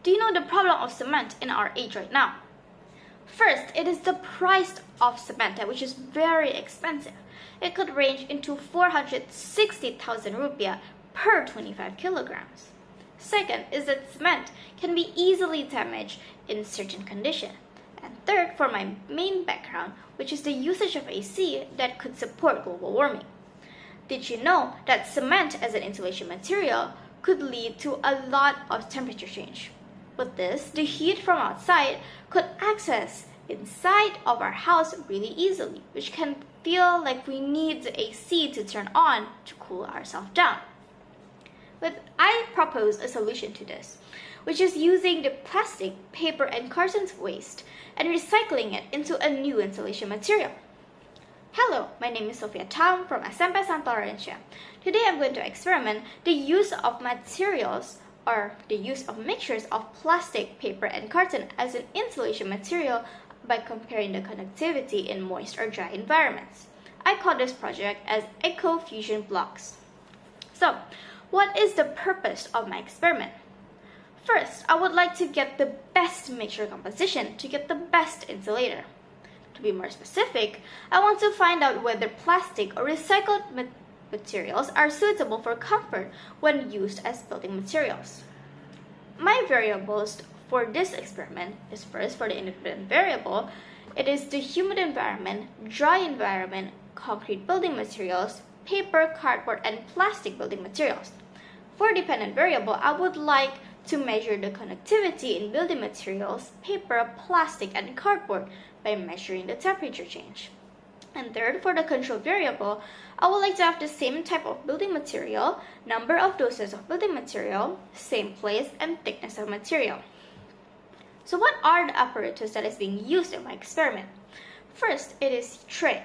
do you know the problem of cement in our age right now? First, it is the price of cement, which is very expensive. It could range into 460,000 rupiah per 25 kilograms. Second is that cement can be easily damaged in certain conditions. And third, for my main background, which is the usage of AC that could support global warming. Did you know that cement as an insulation material could lead to a lot of temperature change? With this, the heat from outside could access inside of our house really easily, which can feel like we need the AC to turn on to cool ourselves down. But I propose a solution to this, which is using the plastic, paper, and carton waste and recycling it into a new insulation material. Hello, my name is Sofia Tham from SMP Santa Laurencia. Today I'm going to experiment the use of materials or the use of mixtures of plastic, paper, and carton as an insulation material by comparing the conductivity in moist or dry environments. I call this project as Eco Fusion Blocks. So, what is the purpose of my experiment? First, I would like to get the best mixture composition to get the best insulator. To be more specific, I want to find out whether plastic or recycled materials are suitable for comfort when used as building materials. My variables for this experiment is first for the independent variable, it is the humid environment, dry environment, concrete building materials, paper, cardboard, and plastic building materials. For dependent variable, I would like to measure the conductivity in building materials, paper, plastic, and cardboard by measuring the temperature change. And third, for the control variable, I would like to have the same type of building material, number of doses of building material, same place, and thickness of material. So what are the apparatus that is being used in my experiment? First, it is tray.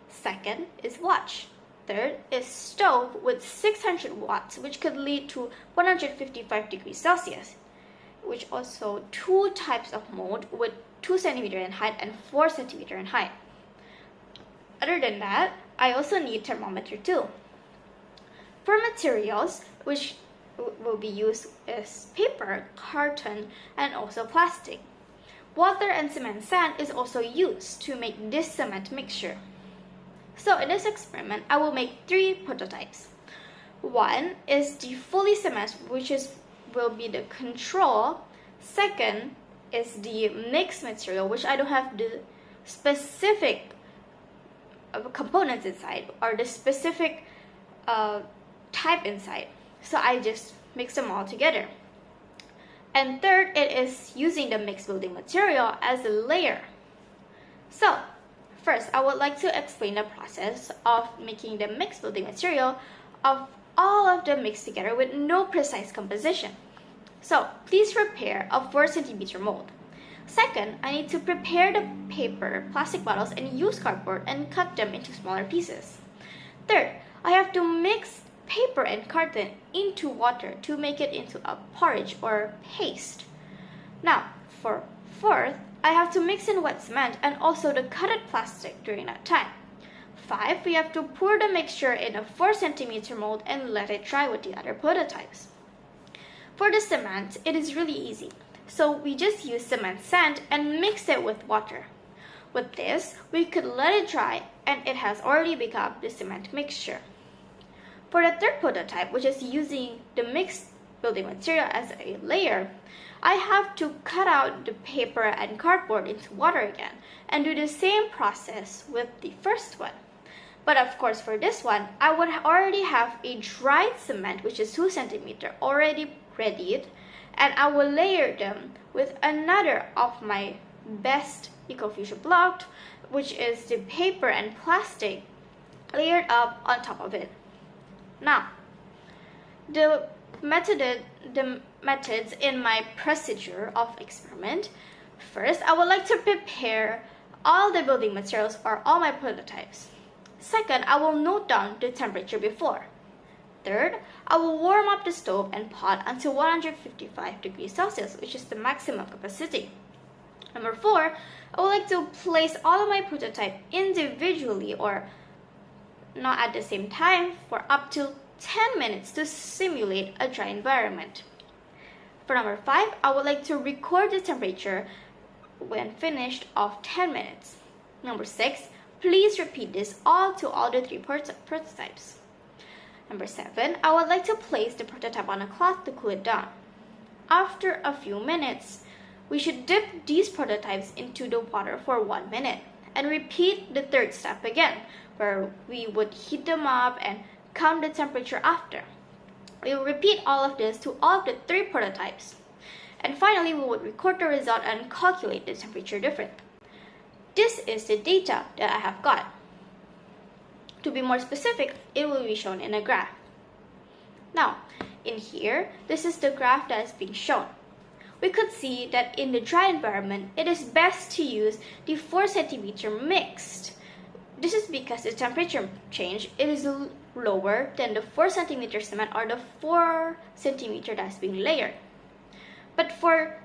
Second is watch. Third is stove with 600 watts, which could lead to 155 degrees Celsius, which also two types of mold with 2 cm in height and 4 cm in height. Other than that, I also need thermometer too. For materials, which will be used as paper, carton, and also plastic. Water and cement sand is also used to make this cement mixture. So in this experiment, I will make 3 prototypes. One is the fully cement, which will be the control. Second is the mixed material, which I don't have the specific components inside or the specific type inside. So I just mix them all together. And third, it is using the mixed building material as a layer. So first, I would like to explain the process of making the mixed building material of all of them mixed together with no precise composition. So please prepare a 4 cm mold. Second, I need to prepare the paper, plastic bottles, and use cardboard and cut them into smaller pieces. Third, I have to mix paper and carton into water to make it into a porridge or paste. Now, for fourth, I have to mix in wet cement and also the cutted plastic during that time. 5, we have to pour the mixture in a 4 cm mold and let it dry with the other prototypes. For the cement, it is really easy. So we just use cement sand and mix it with water. With this, we could let it dry and it has already become the cement mixture. For the third prototype, which is using the mixed building material as a layer, I have to cut out the paper and cardboard into water again and do the same process with the first one. But of course, for this one, I would already have a dried cement, which is 2 cm already readied, and I will layer them with another of my best EcoFusion block, which is the paper and plastic layered up on top of it. Now, the methods in my procedure of experiment. First, I would like to prepare all the building materials or all my prototypes. Second, I will note down the temperature before. Third, I will warm up the stove and pot until 155 degrees Celsius, which is the maximum capacity. Number 4, I would like to place all of my prototype individually or not at the same time for up to 10 minutes to simulate a dry environment. For number 5, I would like to record the temperature when finished of 10 minutes. Number 6, please repeat this to all the 3 prototypes. Number 7, I would like to place the prototype on a cloth to cool it down. After a few minutes, we should dip these prototypes into the water for 1 minute and repeat the 3rd step again, where we would heat them up and count the temperature after. We will repeat all of this to all of the 3 prototypes. And finally, we would record the result and calculate the temperature difference. This is the data that I have got. To be more specific, it will be shown in a graph. Now, in here, this is the graph that is being shown. We could see that in the dry environment, it is best to use the 4 cm mixed. This is because the temperature change is lower than the 4 cm cement or the 4 cm that's being layered. But for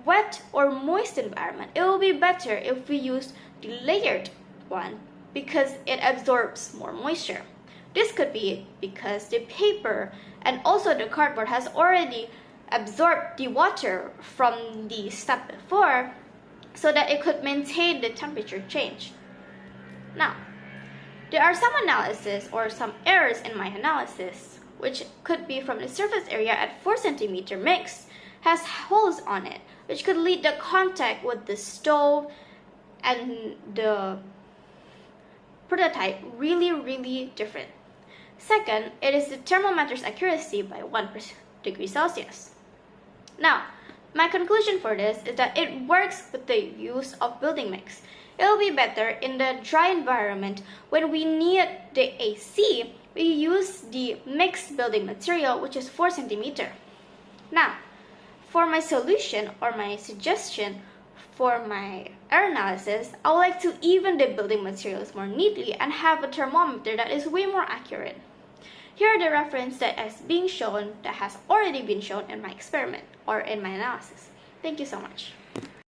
wet or moist environment, it will be better if we use the layered one because it absorbs more moisture. This could be because the paper and also the cardboard has already absorbed the water from the step before so that it could maintain the temperature change. Now, there are some analysis or some errors in my analysis, which could be from the surface area at 4 cm mixed has holes on it, which could lead to contact with the stove and the prototype really different. Second, it is the thermometer's accuracy by 1 degree Celsius. Now, my conclusion for this is that it works with the use of building mix. It will be better in the dry environment. When we need the AC, we use the mixed building material, which is 4 cm. Now, for my solution or my suggestion for my error analysis, I would like to even the building materials more neatly and have a thermometer that is way more accurate. Here are the reference that is being shown that has already been shown in my experiment or in my analysis. Thank you so much.